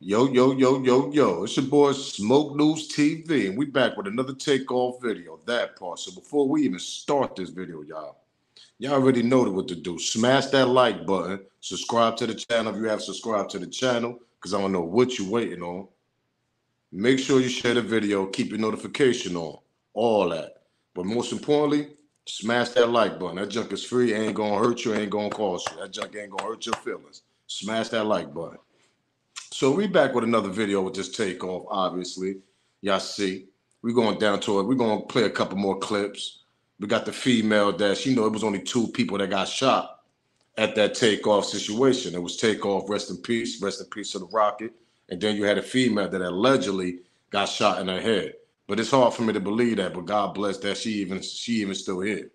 Yo, yo, yo, yo, yo. It's your boy Smoke News TV, and we back with another takeoff video, that part. So before we even start this video, y'all already know what to do. Smash that like button, subscribe to the channel if you have subscribed to the channel, because I don't know what you're waiting on. Make sure you share the video, keep your notification on, all that. But most importantly, smash that like button. That junk is free, ain't gonna hurt you, ain't gonna cost you. That junk ain't gonna hurt your feelings. Smash that like button. So we back with another video with this takeoff, obviously. Y'all see, we going down to it. We're going to play a couple more clips. We got the female that, it was only 2 people that got shot at that takeoff situation. It was takeoff, rest in peace to the rocket. And then you had a female that allegedly got shot in her head. But it's hard for me to believe that, but God bless that she even still here.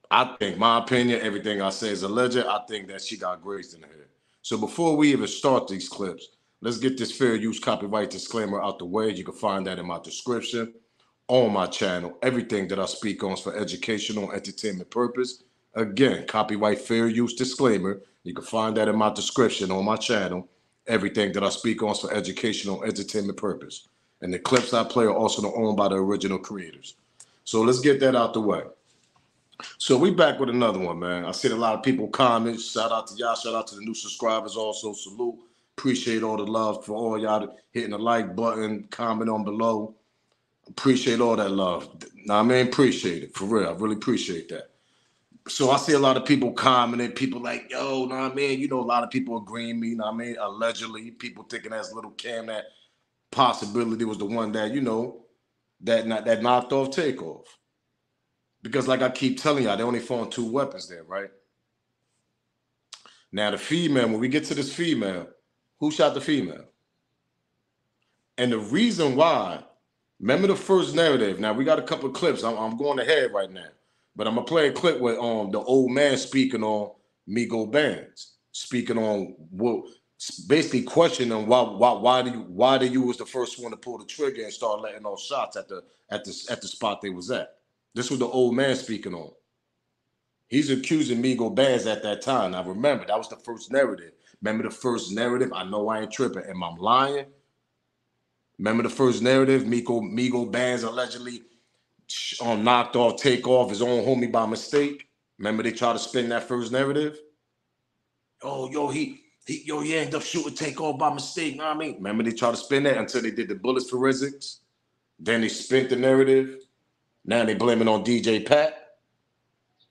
I think, my opinion, everything I say is alleged. I think that she got grazed in the head. So before we even start these clips, let's get this fair use copyright disclaimer out the way. You can find that in my description on my channel. Everything that I speak on is for educational, entertainment purpose. Again, copyright fair use disclaimer. You can find that in my description on my channel. Everything that I speak on is for educational, entertainment purpose. And the clips I play are also owned by the original creators. So let's get that out the way. So we back with another one, man. I seen a lot of people comment. Shout out to y'all. Shout out to the new subscribers also. Salute. Appreciate all the love for all y'all hitting the like button, comment on below. Appreciate all that love. Appreciate it. For real. I really appreciate that. So I see a lot of people commenting. People like, yo, a lot of people agreeing me, allegedly. People thinking that's little Cam, that possibility was the one that, that knocked off takeoff. Because like I keep telling y'all, they only found 2 weapons there, right? Now the female, when we get to this female, who shot the female? And the reason why, remember the first narrative. Now we got a couple of clips. I'm going ahead right now. But I'm going to play a clip with the old man speaking on Migo Bands. Speaking on, basically questioning why do you was the first one to pull the trigger and start letting off shots at the spot they was at. This was the old man speaking on. He's accusing Migo Bands at that time. Now remember, that was the first narrative. Remember the first narrative? I know I ain't tripping. Am I lying? Remember the first narrative? Migo Bands allegedly knocked off takeoff his own homie by mistake. Remember they tried to spin that first narrative? Oh, he ended up shooting takeoff by mistake. Know what I mean? Remember they tried to spin that until they did the bullets forensics? Then they spent the narrative. Now they blame it on DJ Pat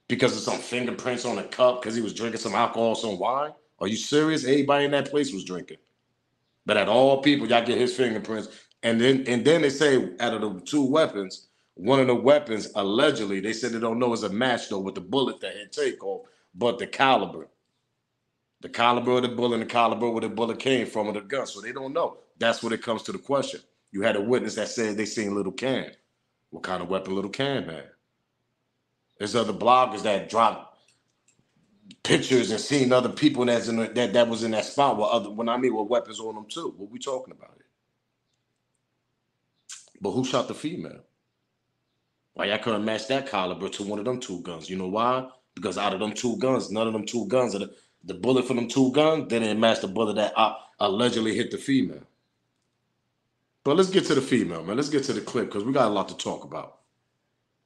because of some fingerprints on a cup because he was drinking some alcohol, some wine. Are you serious? Everybody in that place was drinking. But at all people, y'all get his fingerprints. And then they say out of the 2 weapons, one of the weapons, allegedly, they said they don't know is a match, though, with the bullet that hit takeoff, but the caliber. The caliber of the bullet and the caliber where the bullet came from of the gun. So they don't know. That's when it comes to the question. You had a witness that said they seen Little Cam. What kind of weapon Little Cam had? There's other bloggers that dropped pictures and seen other people that was in that spot with weapons on them too. What we talking about here? But who shot the female? Why y'all couldn't match that caliber to one of them 2 guns? You know why? Because out of them 2 guns, none of them 2 guns, the bullet from them 2 guns, they didn't match the bullet that allegedly hit the female. But let's get to the female, man. Let's get to the clip because we got a lot to talk about.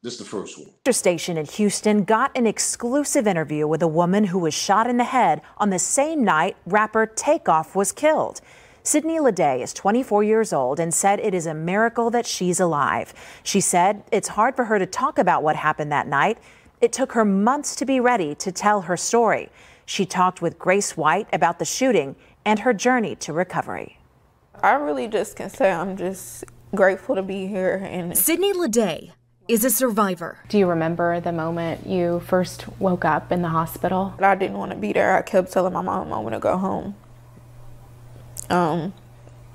This is the first one. The station in Houston got an exclusive interview with a woman who was shot in the head on the same night rapper TakeOff was killed. Sydney Leday is 24 years old and said it is a miracle that she's alive. She said it's hard for her to talk about what happened that night. It took her months to be ready to tell her story. She talked with Grace White about the shooting and her journey to recovery. I really just can say I'm just grateful to be here. And Sydney Leday is a survivor. Do you remember the moment you first woke up in the hospital? I didn't want to be there. I kept telling my mom I want to go home. I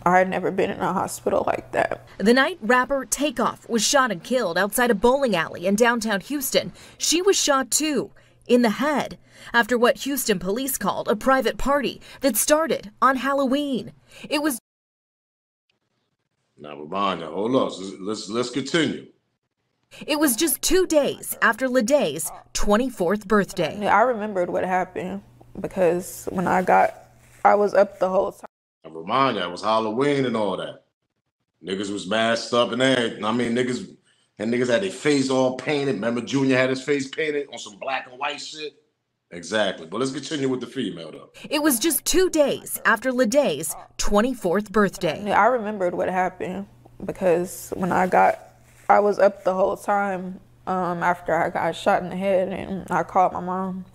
had never been in a hospital like that. The night rapper TakeOff was shot and killed outside a bowling alley in downtown Houston, she was shot too, in the head, after what Houston police called a private party that started on Halloween. It was. Now, Ravanya, hold on. Let's continue. It was just 2 days after Leday's 24th birthday. I remembered what happened because when I was up the whole time. Now, remind you, it was Halloween and all that. Niggas was masked up and everything. I mean, niggas had their face all painted. Remember Junior had his face painted on some black and white shit? Exactly. But let's continue with the female, though. It was just 2 days after Leday's 24th birthday. I remembered what happened because when I was up the whole time after I got shot in the head, and I called my mom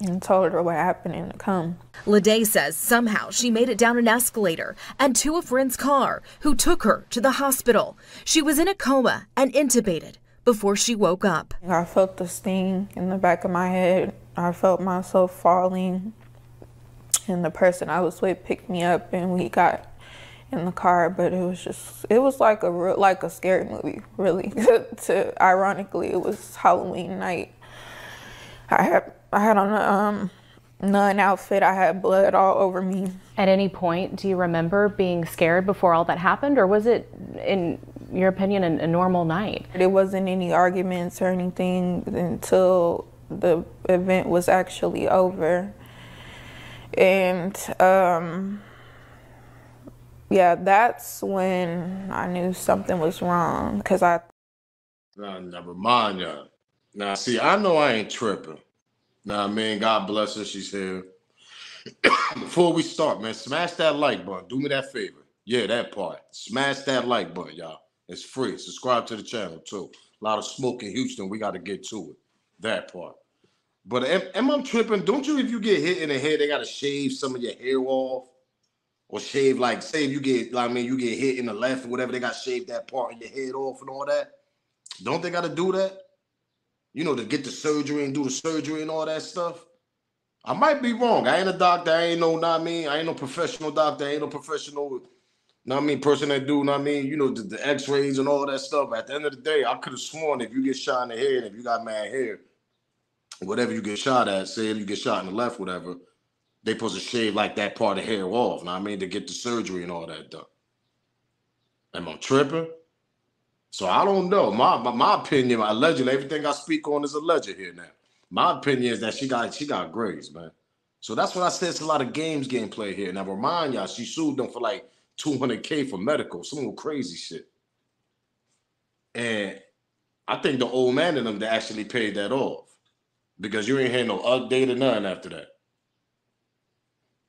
and told her what happened and to come. Leday says somehow she made it down an escalator and to a friend's car who took her to the hospital. She was in a coma and intubated before she woke up. I felt the sting in the back of my head. I felt myself falling, and the person I was with picked me up and we got in the car, but it was like a scary movie, really. Ironically, it was Halloween night. I had on a nun outfit. I had blood all over me. At any point, do you remember being scared before all that happened, or was it, in your opinion, a normal night? There wasn't any arguments or anything until the event was actually over. And yeah, that's when I knew something was wrong, because Nah, never mind y'all. Now, see, I know I ain't tripping. Nah, I mean, God bless her, she's here. Before we start, man, smash that like button. Do me that favor. Yeah, that part. Smash that like button, y'all. It's free. Subscribe to the channel, too. A lot of smoke in Houston. We got to get to it. That part. But am I tripping? Don't you, if you get hit in the head, they got to shave some of your hair off? Or shave, like, say if you get, like, I mean, you get hit in the left or whatever, they got to shave that part of your head off and all that? Don't they got to do that? You know, to get the surgery and do the surgery and all that stuff? I might be wrong. I ain't a doctor. I ain't no, I ain't no professional doctor. I ain't no professional, person that do, you know, the x-rays and all that stuff. At the end of the day, I could have sworn if you get shot in the head, if you got mad hair, whatever you get shot at, say if you get shot in the left, whatever, they supposed to shave like that part of hair off, to get the surgery and all that done. Am I tripping? So I don't know. My opinion, allegedly, everything I speak on is alleged here now. My opinion is that she got grades, man. So that's what I said. It's a lot of games getting played here. Now remind y'all, she sued them for like $200K for medical, some crazy shit. And I think the old man in them that actually paid that off, because you ain't had no update or nothing after that.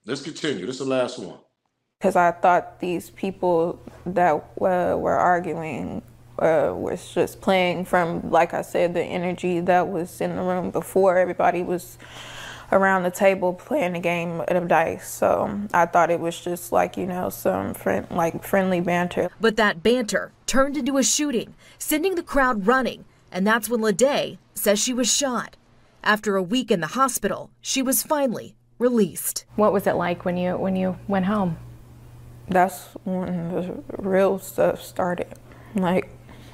Let's continue. This is the last one. Because I thought these people that were arguing was just playing from, like I said, the energy that was in the room before. Everybody was around the table playing a game of dice. So I thought it was just like, you know, some friendly banter. But that banter turned into a shooting, sending the crowd running. And that's when Leday says she was shot. After a week in the hospital, she was finally released. What was it like when you went home? That's when the real stuff started. Like,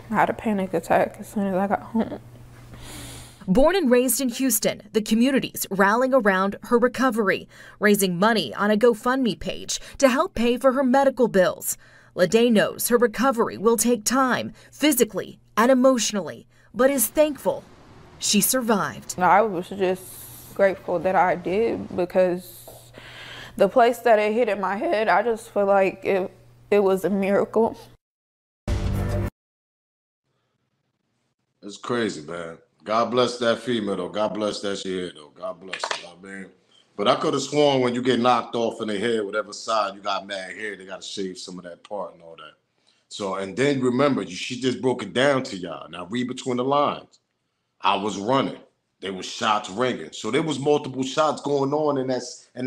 I had a panic attack as soon as I got home. Born and raised in Houston, the community's rallying around her recovery, raising money on a GoFundMe page to help pay for her medical bills. Leday knows her recovery will take time, physically and emotionally, but is thankful she survived. I was just grateful that I did, because the place that it hit in my head, I just feel like it was a miracle. It's crazy, man. God bless that female, though. God bless that she here, though. God bless her, man. But I could have sworn when you get knocked off in the head, whatever side you got mad hair, they got to shave some of that part and all that. So, and then remember, she just broke it down to y'all. Now read between the lines. I was running. There was shots ringing. So there was multiple shots going on in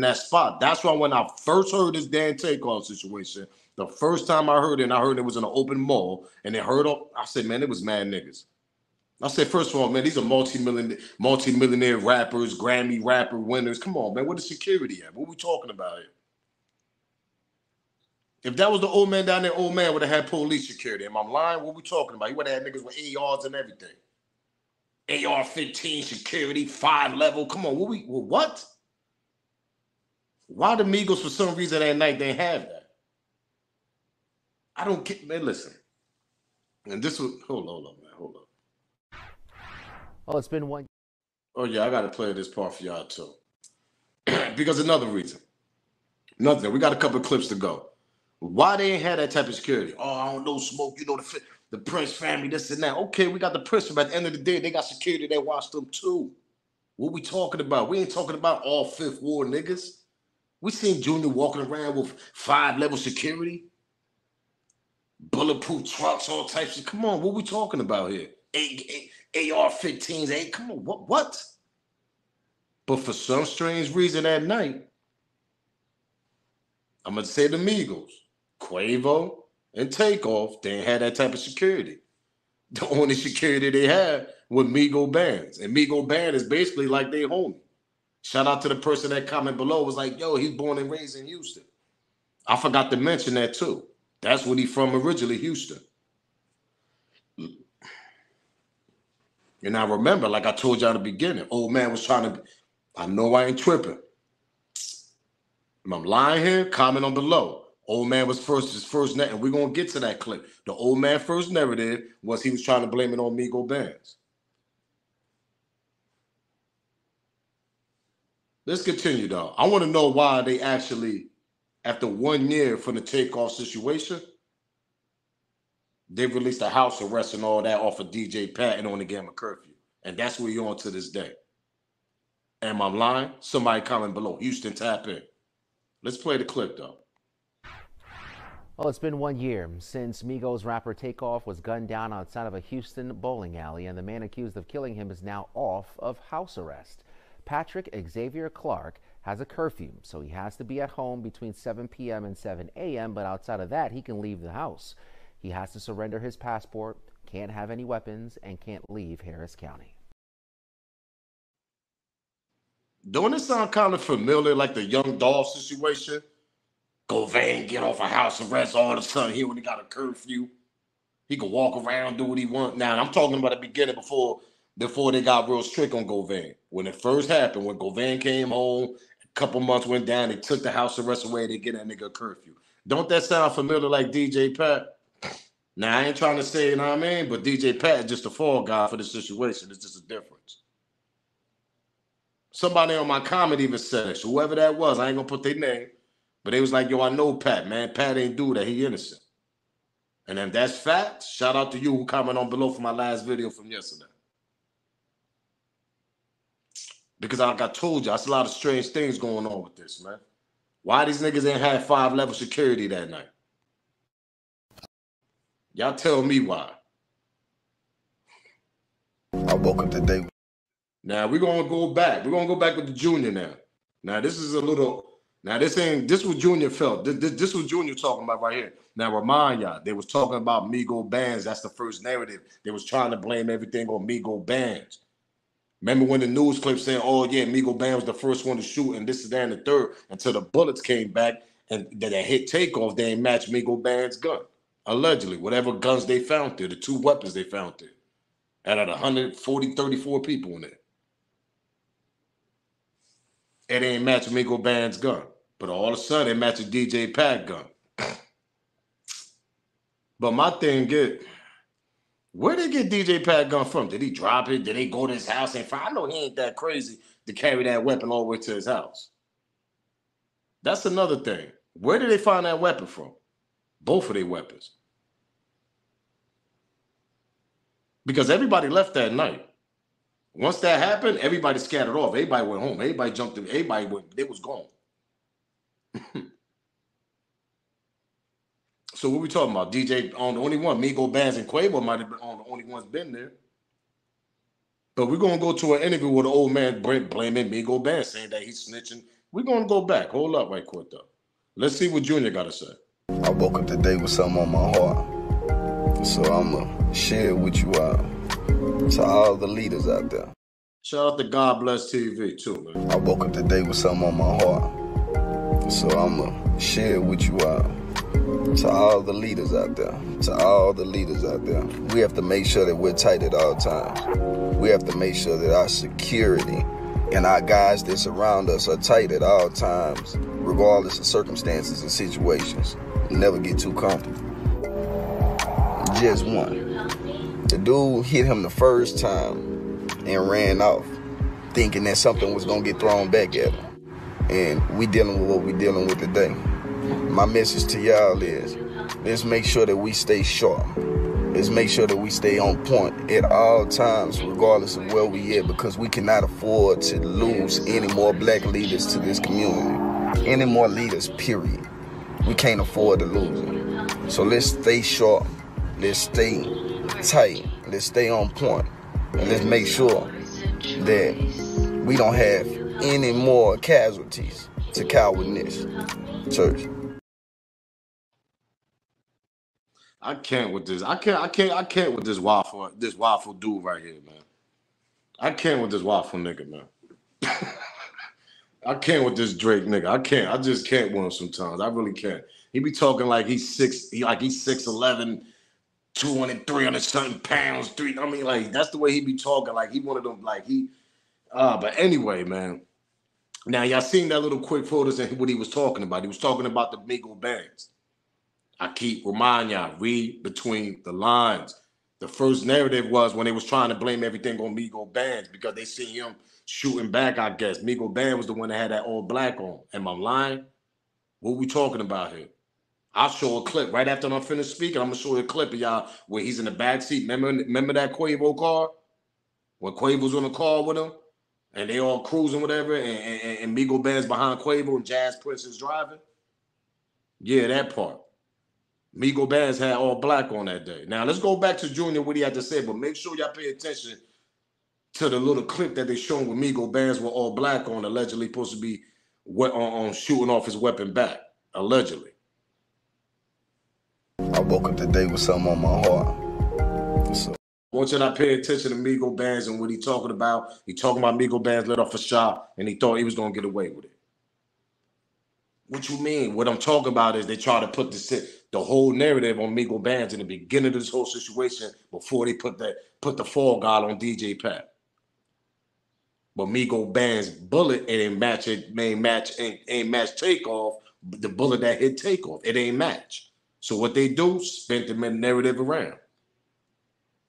that spot. That's why when I first heard this damn TakeOff situation, the first time I heard it, and I heard it was in an open mall, and I said, man, it was mad niggas. I said, first of all, man, these are multi-millionaire rappers, Grammy rapper winners. Come on, man, where the security at? What we talking about here? If that was the old man down there, old man would have had police security. Am I lying? What we talking about? He would have had niggas with ARs and everything. AR-15 security, 5 level. Come on, what? Why the Migos, for some reason, that night they have that? I don't get, man, listen. And this was, hold on, man, hold on. Oh, it's been one. Oh, yeah, I got to play this part for y'all, too. Because another reason. Nothing. We got a couple of clips to go. Why they ain't had that type of security? Oh, I don't know, Smoke. You know the Prince family, this and that. Okay, we got the Prince, but at the end of the day, they got security that watch them too. What we talking about? We ain't talking about all Fifth Ward niggas. We seen Junior walking around with 5-level security, bulletproof trucks, all types of. Come on, what we talking about here? AR-15s, come on, what? But for some strange reason at night, I'm gonna say the Migos, Quavo, and TakeOff, they ain't had that type of security. The only security they had was Migo bands. And Migo band is basically like they homie. Shout out to the person that comment below was like, yo, he's born and raised in Houston. I forgot to mention that too. That's where he's from originally, Houston. And I remember, like I told y'all in the beginning, old man was trying to, I know I ain't tripping. If I'm lying here, comment on below. Old man was his first net, and we're going to get to that clip. The old man first narrative was he was trying to blame it on Migo bands. Let's continue, though. I want to know why they actually, after 1 year from the TakeOff situation, they released a house arrest and all that off of DJ Pat and on the game of curfew. And that's where you're on to this day. Am I lying? Somebody comment below. Houston, tap in. Let's play the clip, though. Well, it's been 1 year since Migos rapper TakeOff was gunned down outside of a Houston bowling alley, and the man accused of killing him is now off of house arrest. Patrick Xavier Clark has a curfew, so he has to be at home between 7 p.m. and 7 a.m., but outside of that, he can leave the house. He has to surrender his passport, can't have any weapons, and can't leave Harris County. Don't it sound kind of familiar, like the Young Dolph situation? Govan get off a house arrest all of a sudden. He only got a curfew. He can walk around, do what he wants. Now, I'm talking about the beginning before they got real strict on Govan. When it first happened, when Govan came home, a couple months went down, they took the house arrest away, they get that nigga a curfew. Don't that sound familiar like DJ Pat? Now, I ain't trying to say, you know what I mean? But DJ Pat is just a fall guy for the situation. It's just a difference. Somebody on my comment even said it. So whoever that was, I ain't going to put their name. But they was like, yo, I know Pat, man. Pat ain't do that. He innocent. And if that's fact, shout out to you who comment on below for my last video from yesterday. Because like I told you, that's a lot of strange things going on with this, man. Why these niggas ain't had 5-level security that night? Y'all tell me why. I woke up today. Now we're gonna go back. We're gonna go back with the Junior now. Now this is a little. Now this what Junior felt. This what Junior talking about right here. Now remind y'all, they was talking about Migo bands. That's the first narrative. They was trying to blame everything on Migo bands. Remember when the news clip saying, "Oh yeah, Migo band was the first one to shoot," and this, that, and the third, until the bullets came back and that hit TakeOff, they ain't match Migo band's gun. Allegedly, whatever guns they found there, the 2 weapons they found there, out of 140, 34 people in there. It ain't match Migo band's gun. But all of a sudden, it matches DJ Pat gun. But my thing is, where did they get DJ Pat gun from? Did he drop it? Did they go to his house and find? I know he ain't that crazy to carry that weapon all the way to his house. That's another thing. Where did they find that weapon from? Both of their weapons. Because everybody left that night. Once that happened, everybody scattered off. Everybody went home. Everybody jumped in. Everybody went. They was gone. So what we talking about? DJ on the only one. Migo bands and Quavo might have been on the only ones been there. But we're gonna go to an interview with the old man blaming Migo bands, saying that he's snitching. We're gonna go back. Hold up right quick though. Let's see what Junior got to say. I woke up today with something on my heart. So I'ma share it with you to all the leaders out there. Shout out to God Bless TV too, man. I woke up today with something on my heart. So I'ma share it with you to all the leaders out there. To all the leaders out there. We have to make sure that we're tight at all times. We have to make sure that our security and our guys that surround us are tight at all times, regardless of circumstances and situations. Never get too comfortable. Just one. The dude hit him the first time and ran off, thinking that something was gonna get thrown back at him. And we dealing with what we dealing with today. My message to y'all is, let's make sure that we stay sharp. Let's make sure that we stay on point at all times, regardless of where we at, because we cannot afford to lose any more black leaders to this community. Any more leaders, period. We can't afford to lose them. So let's stay sharp. Let's stay tight. Let's stay on point. And let's make sure that we don't have any more casualties to cowardness. Church. I can't with this. I can't with this waffle dude right here, man. I can't with this waffle nigga, man. I can't with this Drake nigga. I can't. I just can't with him sometimes. I really can't. He be talking like he's 6'11", 200, 300 something pounds. I mean, like, that's the way he be talking. Like, he one of them, like, he. But anyway, man. Now, y'all seen that little quick photos and what he was talking about. He was talking about the Migos bands. I keep reminding y'all, read between the lines. The first narrative was when they was trying to blame everything on Migos bands because they see him shooting back, I guess. Migos band was the one that had that all black on. Am I lying? What we talking about here? I'll show a clip right after I'm finished speaking. I'm gonna show you a clip of y'all where he's in the back seat. Remember that Quavo car? When Quavo's on the car with him and they all cruising whatever, and Migos band's behind Quavo and Jazz Prince is driving? Yeah, that part. Migos bands had all black on that day. Now let's go back to Junior, what he had to say, but make sure y'all pay attention to the little clip that they shown with Migos bands were all black on, allegedly supposed to be on shooting off his weapon back, allegedly. I woke up today with something on my heart. So I want you to pay attention to Migos bands and what he talking about. He talking about Migos bands let off a shot and he thought he was gonna get away with it. What you mean? What I'm talking about is they try to put the whole narrative on Migos bands in the beginning of this whole situation before they put the fall guy on DJ Pat. But Migos band's bullet ain't match TakeOff. The bullet that hit TakeOff, it ain't match. So what they do, spin the narrative around.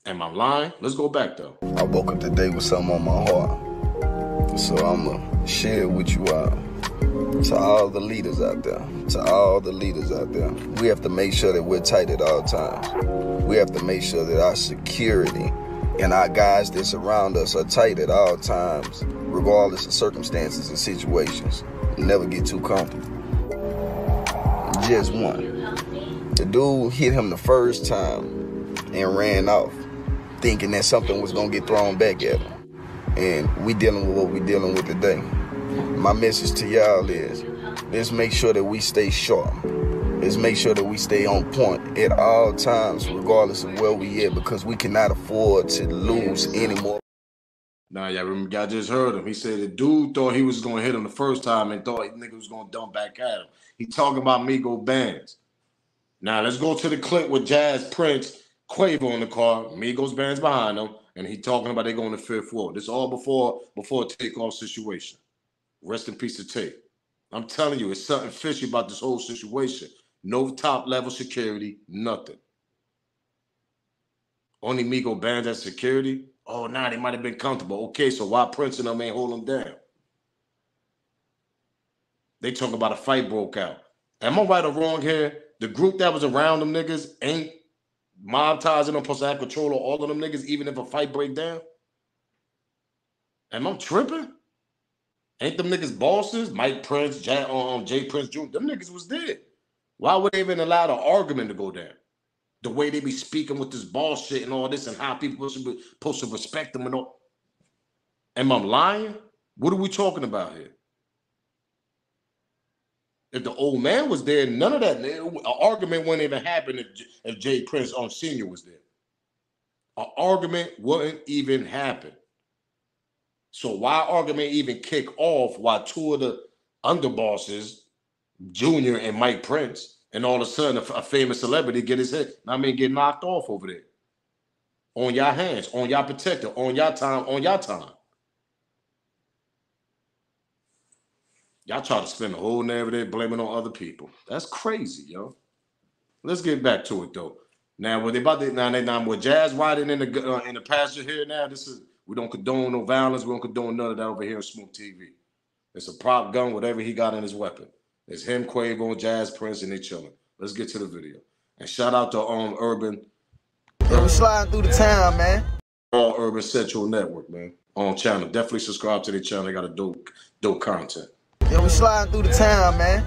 Am I lying? Let's go back though. I woke up today with something on my heart. So I'ma share it with you all. To all the leaders out there. To all the leaders out there. We have to make sure that we're tight at all times. We have to make sure that our security and our guys that surround us are tight at all times, regardless of circumstances and situations. Never get too comfortable. Just one. The dude hit him the first time and ran off, thinking that something was gonna get thrown back at him. And we dealing with what we dealing with today. My message to y'all is, let's make sure that we stay sharp. Let's make sure that we stay on point at all times, regardless of where we at, because we cannot afford to lose anymore. Now, y'all just heard him. He said the dude thought he was gonna hit him the first time and thought nigga was gonna dump back at him. He talking about Migos bands. Now let's go to the clip with Jazz Prince, Quavo in the car, Migos bands behind him, and he talking about they going to fifth floor. This all before TakeOff situation. Rest in peace to Take. I'm telling you, it's something fishy about this whole situation. No top level security, nothing. Only Migos bands at security. Oh, nah, they might have been comfortable. Okay, so why Prince and them ain't holding them down? They talk about a fight broke out. Am I right or wrong here? The group that was around them niggas ain't mob ties and them supposed to have control of all of them niggas, even if a fight break down? Am I tripping? Ain't them niggas bosses? Mike Prince, Jay Prince Jr., them niggas was dead. Why would they even allow the argument to go down? The way they be speaking with this boss shit and all this and how people supposed to respect them and all. Am I lying? What are we talking about here? If the old man was there, none of that, an argument wouldn't even happen if Jay Prince Sr. was there. An argument wouldn't even happen. So why argument even kick off while two of the underbosses, Junior and Mike Prince, and all of a sudden a famous celebrity get his head, get knocked off over there? On your hands, on your protector, on your time, on your time. Y'all try to spin the whole narrative blaming on other people. That's crazy, yo. Let's get back to it though. Now, what they about to now with Jazz riding in the pasture here now, we don't condone no violence. We don't condone none of that over here on Smoke TV. It's a prop gun, whatever he got in his weapon. It's him, Quavo, Jazz Prince, and they chilling. Let's get to the video. And shout out to Urban. Yeah, we sliding through the town, man. All Urban Central Network, man. On channel. Definitely subscribe to their channel. They got a dope content. Yeah, we sliding through the town, man.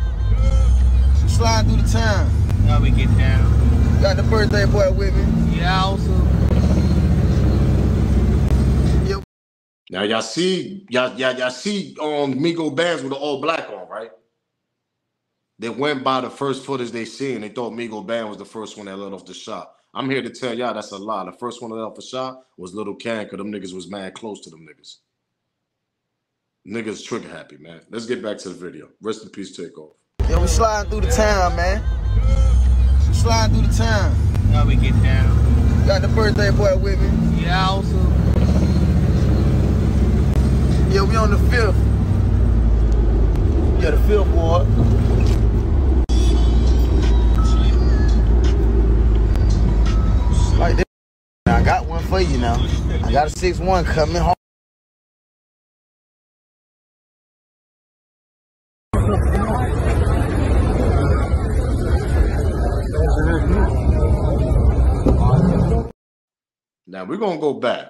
We sliding through the town. Now we get down. Got the birthday boy with me. Yeah, also. Yeah. Now y'all see Migo bands with the all black on, right? They went by the first footage they seen. They thought Migo Band was the first one that let off the shot. I'm here to tell y'all that's a lie. The first one that let off the shot was Lil Can, because them niggas was mad close to them niggas. Niggas trigger happy, man. Let's get back to the video. Rest in peace, TakeOff. Yeah, we sliding through the town, man. We sliding through the town. Now we get down. Got the birthday boy with me. Yeah, also. Yeah, we on the 5th. Yeah, the 5th ward. Like this. I got one for you now. I got a 6-1 coming home. Now we're gonna go back.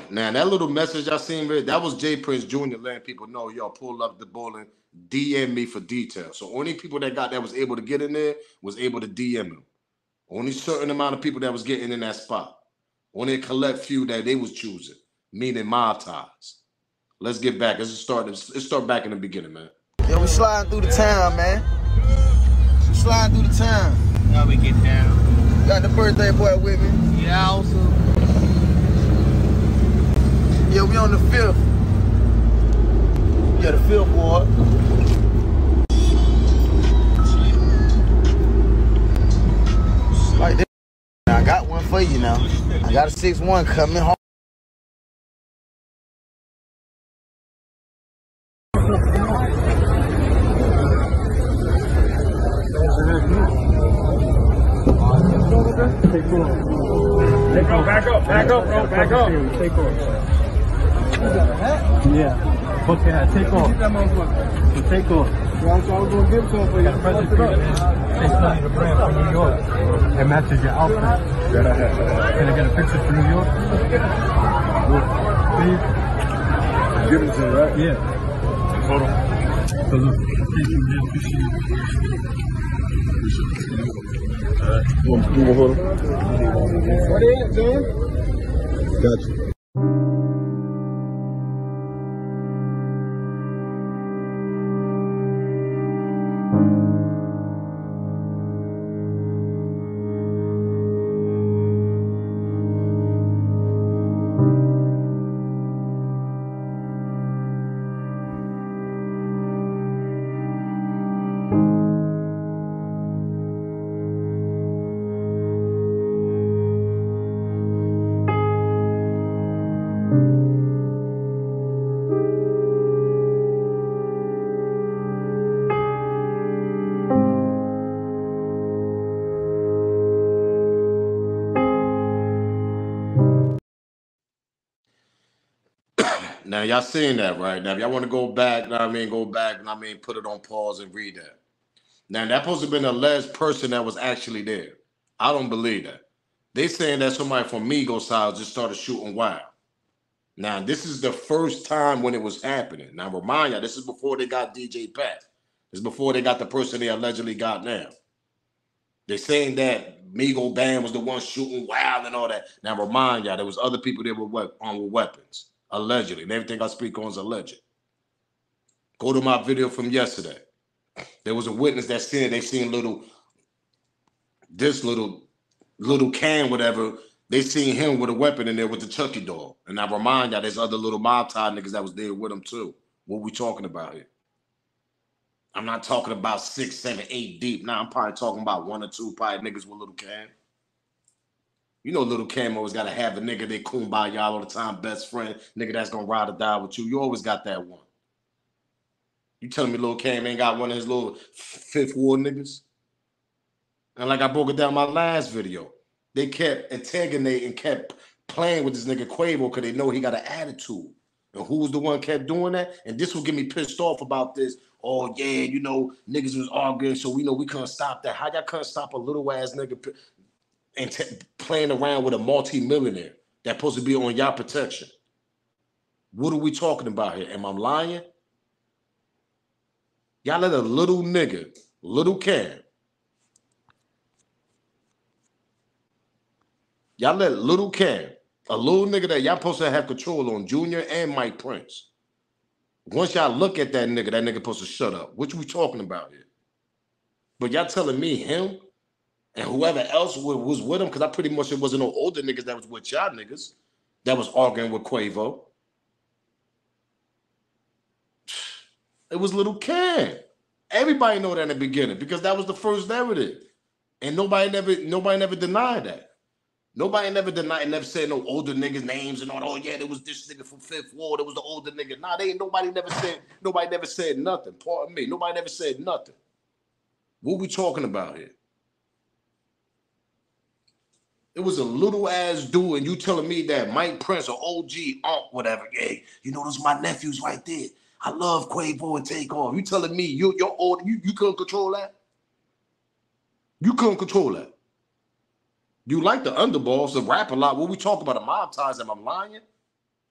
Now that little message I seen, that was Jay Prince Jr. letting people know, yo, pull up the bowling, DM me for details. So only people that was able to get in there was able to DM him. Only certain amount of people that was getting in that spot. Only a collect few that they was choosing, meaning mob ties. Let's get back. Let's start back in the beginning, man. Yeah, we sliding through the town, man. We sliding through the town. Now we get down. Got the birthday boy with me. Yeah, also. Yeah, we on the 5th. Yeah, the 5th ward. Like this. I got one for you now. I got a 6-1 coming home. Back up, bro. Back up. Take off. Yeah. Book your hat. Take off. Take off. I was going to give some for you. Got present for you, man. Take money to brand for New York. It matches your outfit. Can I get a picture for New York? Please? Give it to you, right? Yeah. Hold on. So look, thank you, man. Appreciate it. All right. You want hold on? What is it, man? Gotcha. Now y'all seeing that, right? Now if y'all want to go back, put it on pause and read that. Now that supposed to have been the last person that was actually there. I don't believe that. They saying that somebody from Migos side just started shooting wild. Now this is the first time when it was happening. Now remind y'all, this is before they got DJ Pat. This is before they got the person they allegedly got now. They're saying that Migo Band was the one shooting wild and all that. Now remind y'all, there was other people there with weapons. Allegedly. And everything I speak on is alleged. Go to my video from yesterday. There was a witness that said they seen little can, whatever. They seen him with a weapon in there with the Chucky doll. And I remind y'all, there's other little mob tie niggas that was there with him too. What we talking about here? I'm not talking about 6, 7, 8 deep. Now I'm probably talking about 1 or 2 probably niggas with little can. You know Little Cam always got to have a nigga they kumbaya y'all all the time, best friend, nigga that's going to ride or die with you. You always got that one. You telling me Lil Cam ain't got one of his little 5th ward niggas? And like I broke it down in my last video, they kept antagonating, kept playing with this nigga Quavo because they know he got an attitude. And who was the one kept doing that? And this will get me pissed off about this. Oh, yeah, you know, niggas was arguing, so we know we couldn't stop that. How y'all couldn't stop a little ass nigga and playing around with a multi-millionaire that's supposed to be on y'all protection? What are we talking about here? Am I lying? Y'all let a little nigga, little Cam, y'all let little Cam, a little nigga that y'all supposed to have control on, Junior and Mike Prince. Once y'all look at that nigga supposed to shut up. What we talking about here? But y'all telling me him and whoever else was with him, because I pretty much it wasn't no older niggas that was with y'all niggas that was arguing with Quavo. It was little Cam. Everybody know that in the beginning because that was the first narrative. And nobody never denied that. Nobody never denied, never said no older niggas' names and all. Oh yeah, there was this nigga from Fifth Ward. There was the older nigga. Nah, nobody never said nothing. Pardon me. Nobody never said nothing. What we talking about here? It was a little ass dude, and you telling me that Mike Prince or OG, whatever. Hey, you know those my nephews right there. I love Quavo and TakeOff. You telling me you're old, you couldn't control that? You couldn't control that. You like the underballs, the rap a lot. What we talk about, the mob ties, am I lying?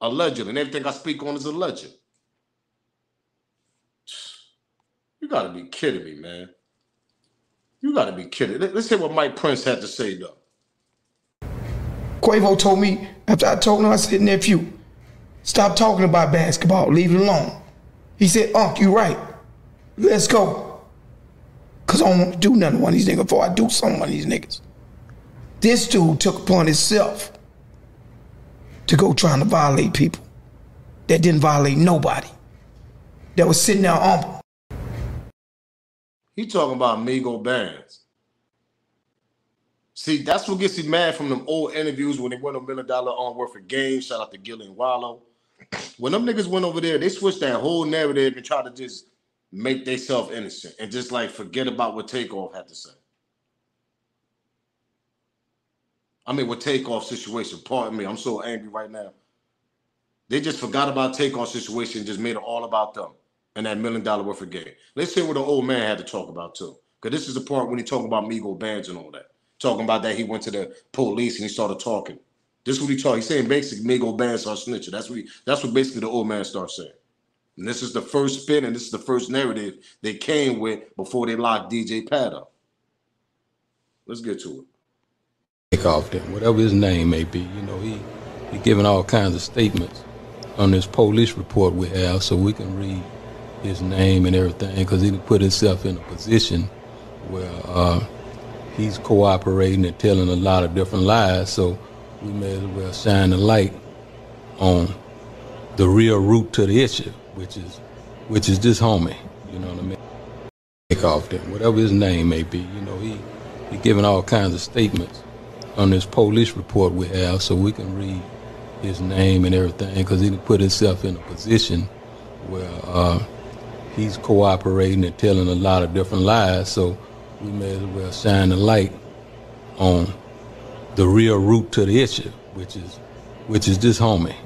Allegedly. And everything I speak on is alleged. You got to be kidding me, man. You got to be kidding. Let's hear what Mike Prince had to say, though. Quavo told me, after I told him, I said, nephew, stop talking about basketball. Leave it alone. He said, Unc, you right. Let's go. Because I don't want to do nothing to one of these niggas before I do something to one of these niggas. This dude took upon himself to go trying to violate people that didn't violate nobody, that was sitting there humble. He talking about Migo bands. See, that's what gets me mad from them old interviews when they went $1 million on worth of games. Shout out to Gilly and Wallow. When them niggas went over there, they switched that whole narrative and tried to just make themselves innocent and just like forget about what TakeOff had to say. I mean, with TakeOff situation, pardon me, I'm so angry right now. They just forgot about TakeOff situation and just made it all about them and that $1 million worth of game. Let's hear what the old man had to talk about too. Because this is the part when he talking about Migo bands and all that. Talking about that he went to the police and he started talking. This is what he talking. He's saying basically Migo bands are snitching. That's what basically the old man starts saying. And this is the first spin and this is the first narrative they came with before they locked DJ Pat up. Let's get to it. TakeOff them, whatever his name may be, you know, he giving all kinds of statements on this police report we have, so we can read his name and everything, because he put himself in a position where he's cooperating and telling a lot of different lies. So we may as well shine the light on the real root to the issue, which is this homie. You know what I mean? TakeOff them, whatever his name may be, you know, he giving all kinds of statements on this police report we have, so we can read his name and everything, because he put himself in a position where he's cooperating and telling a lot of different lies. So we may as well shine the light on the real root to the issue, which is this homie.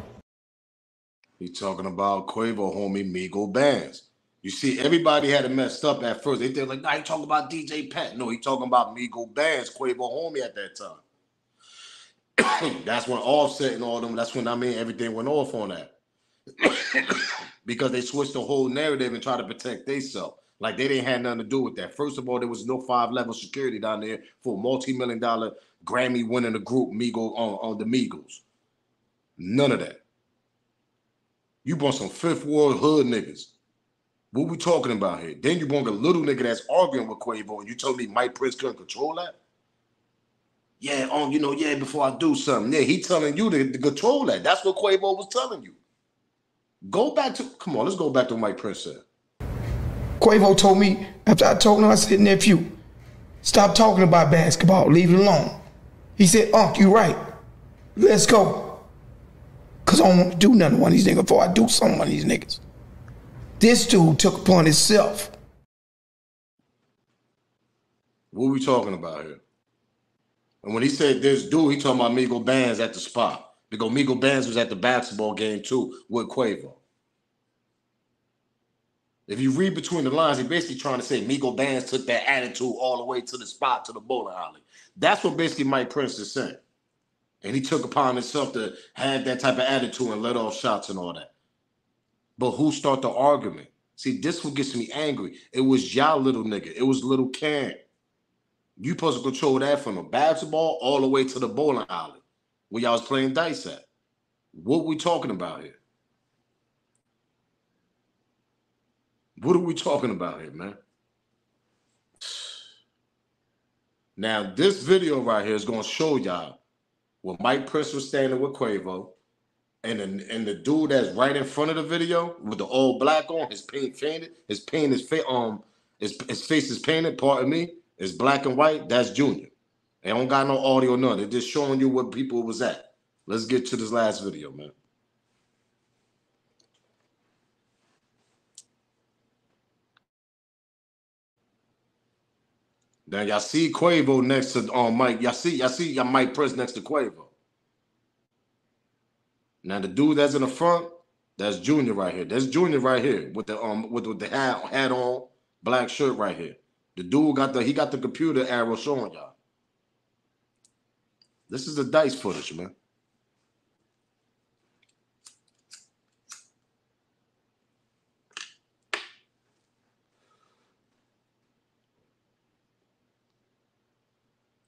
He talking about Quavo homie Migo bands. You see, everybody had it messed up at first. They think like, nah, he talking about DJ Pat. No, he talking about Migo bands, Quavo homie at that time. That's when Offset and all them, that's when, I mean, everything went off on that. Because they switched the whole narrative and tried to protect themselves. Like they didn't have nothing to do with that. First of all, there was no 5-level security down there for a multi-million-dollar Grammy winning the group Migo on the Migos. None of that. You brought some Fifth Ward hood niggas. What we talking about here? Then you brought a little nigga that's arguing with Quavo and you told me Mike Prince couldn't control that? Yeah, you know, yeah, before I do something. Yeah, he telling you to control that. That's what Quavo was telling you. Come on, let's go back to what Mike Prince said. Quavo told me, after I told him, I said, nephew, stop talking about basketball. Leave it alone. He said, Unc, you right. Let's go. Because I don't want to do nothing to one of these niggas before I do something to one of these niggas. This dude took upon himself. What are we talking about here? And when he said this dude, he talking about Migo bands at the spot. Because Migo Bands was at the basketball game too with Quavo. If you read between the lines, he's basically trying to say Migo Bands took that attitude all the way to the spot, to the bowling alley. That's what basically Mike Prince is saying. And he took upon himself to have that type of attitude and let off shots and all that. But who started the argument? See, this what gets me angry. It was y'all little nigga. It was little Cam. You supposed to control that from the basketball all the way to the bowling alley where y'all was playing dice at. What we talking about here? What are we talking about here, man? Now, this video right here is going to show y'all where Mike Prince was standing with Quavo, and the dude that's right in front of the video with the all black on, his face is painted, pardon me, it's black and white, that's Junior. They don't got no audio, none. They're just showing you what people was at. Let's get to this last video, man. Now y'all see Quavo next to Mike. Y'all see Mike Prince next to Quavo. Now the dude that's in the front, that's Junior right here. That's Junior right here with the hat on, black shirt right here. The dude got the computer arrow showing y'all. This is the dice footage, man.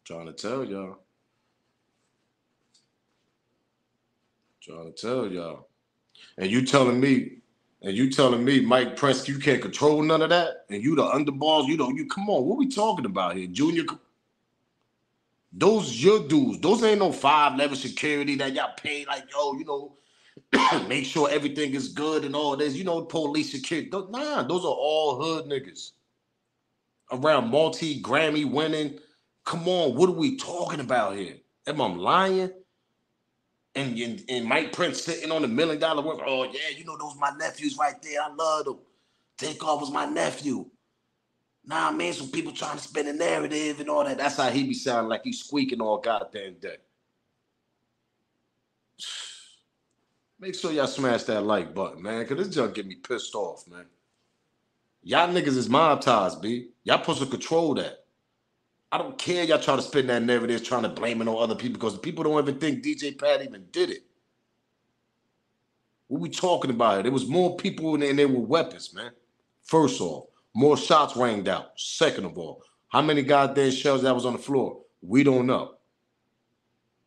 Trying to tell y'all. And you telling me, Mike Prince, you can't control none of that? And you the underballs, you come on, what we talking about here? Junior, those your dudes. Those ain't no 5-level security that y'all pay like, yo, make sure everything is good and all this. Police security. Nah, those are all hood niggas. Around multi-Grammy winning. Come on, what are we talking about here? Am I lying? And Mike Prince sitting on $1 million worth. Oh, yeah, those my nephews right there. I love them. TakeOff was my nephew. Nah, man, some people trying to spin a narrative and all that. That's how he be sounding, like he's squeaking all goddamn day. Make sure y'all smash that like button, man, because this junk get me pissed off, man. Y'all niggas is mob ties, B. Y'all supposed to control that. I don't care y'all try to spin that narrative trying to blame it on other people because people don't even think DJ Pat even did it. What we talking about? There was more people and there were weapons, man. First off, more shots ranged out. Second of all, how many goddamn shells that was on the floor? We don't know.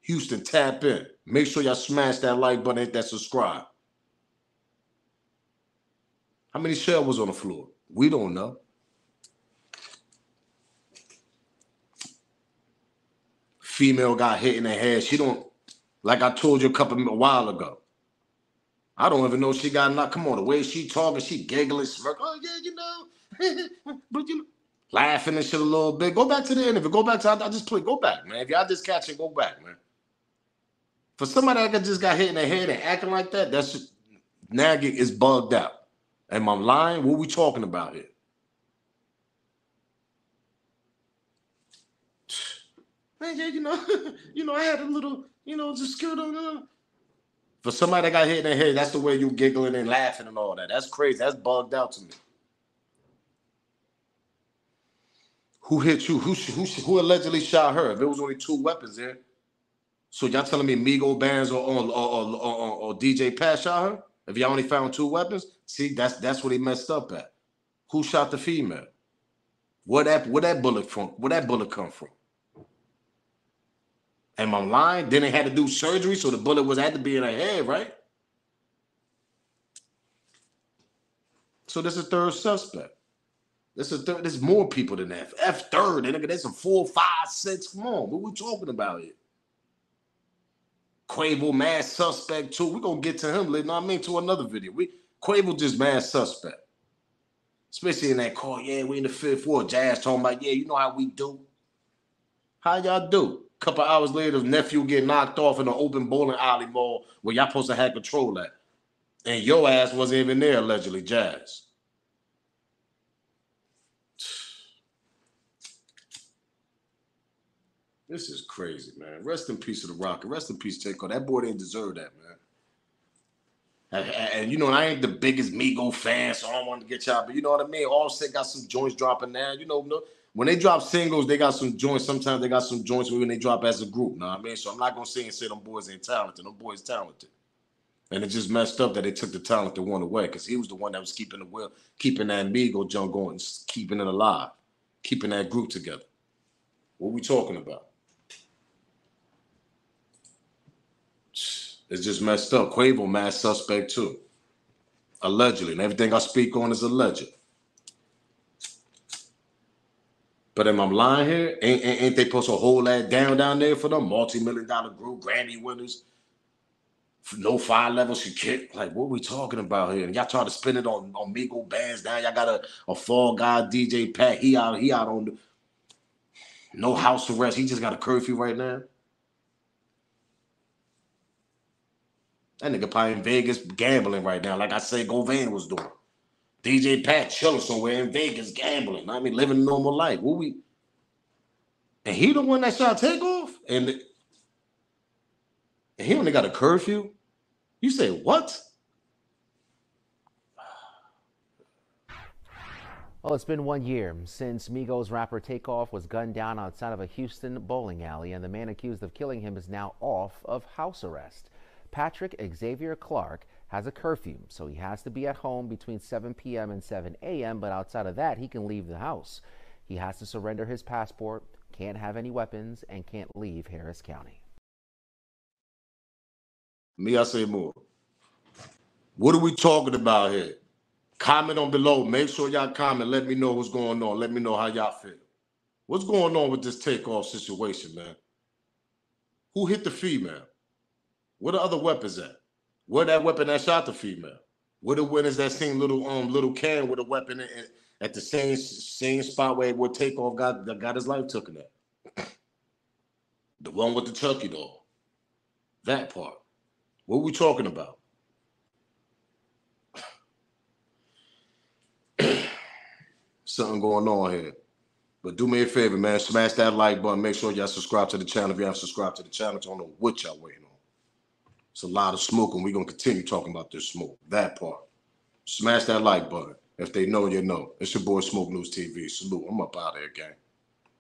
Houston, tap in. Make sure y'all smash that like button, hit that subscribe. How many shells was on the floor? We don't know. Female got hit in the head. She don't, like I told you a while ago. I don't even know she got knocked. Come on, the way she talking, she giggling, smirk. Oh, yeah, but laughing and shit a little bit. Go back to the interview. Go back to, I just play. Go back, man. If y'all just catch it, go back, man. For somebody that just got hit in the head and acting like that, that's just, nagging is bugged out. Am I lying? What we talking about here? Man, yeah, I had a little, just scared on. For somebody that got hit in the head, that's the way you giggling and laughing and all that. That's crazy. That's bugged out to me. Who hit you? Who allegedly shot her? If there was only 2 weapons there. So y'all telling me Migo Bands or DJ Pat shot her? If y'all only found 2 weapons? See, that's what he messed up at. Who shot the female? Where that bullet come from? Am I lying? Then they had to do surgery, so the bullet had to be in her head, right? So this is a third suspect. There's more people than that. F third, nigga. There's some 4, 5, 6. Come on, what we talking about here? Quavo mass suspect too. We're gonna get to him later. To another video. Quavo just mass suspect. Especially in that car. Yeah, we in the 5th ward. Jazz talking about, yeah, you know how we do. How y'all do? Couple hours later, his nephew get knocked off in an open bowling alley mall where y'all supposed to have control at. And your ass wasn't even there, allegedly, Jazz. This is crazy, man. Rest in peace to the Rocket. Rest in peace, TakeOff. That boy didn't deserve that, man. And you know, I ain't the biggest Migo fan, so I don't want to get y'all, but you know what I mean? Offset got some joints dropping now. You know, when they drop singles, they got some joints. Sometimes they got some joints when they drop as a group, know what I mean? So I'm not going to say them boys ain't talented. Them boys talented. And it just messed up that they took the talented one away because he was the one that was keeping that Migo junk going, keeping it alive, keeping that group together. What we talking about? It's just messed up. Quavo, mad suspect too. Allegedly. And everything I speak on is alleged. But am I lying here? Ain't they supposed to hold that down there for them? Multi-million-dollar group, Grammy winners. No 5 levels she kicked. Like, what are we talking about here? And y'all try to spin it on Migo bands now. Y'all got a fall guy, DJ Pat. He out on the no house arrest. He just got a curfew right now. That nigga probably in Vegas gambling right now, like I said Govan was doing. DJ Pat chilling somewhere in Vegas gambling. I mean, living a normal life. And he the one that shot TakeOff? And he only got a curfew? You say what? Well, it's been 1 year since Migos rapper TakeOff was gunned down outside of a Houston bowling alley, and the man accused of killing him is now off of house arrest. Patrick Xavier Clark has a curfew, so he has to be at home between 7 p.m. and 7 a.m., but outside of that, he can leave the house. He has to surrender his passport, can't have any weapons, and can't leave Harris County. Me, I say more. What are we talking about here? Comment on below. Make sure y'all comment. Let me know what's going on. Let me know how y'all feel. What's going on with this TakeOff situation, man? Who hit the female? Where the other weapons at? Where that weapon that shot the female? Where the winners that seen little Can with a weapon at the same spot where TakeOff got his life taken at? The one with the turkey dog. That part. What we talking about? Something going on here. But do me a favor, man. Smash that like button. Make sure y'all subscribe to the channel. If you haven't subscribed to the channel, I don't know what y'all waiting on. It's a lot of smoke, and we're going to continue talking about this smoke. That part. Smash that like button. If they know, you know. It's your boy Smoke News TV. Salute. I'm up out of here, gang.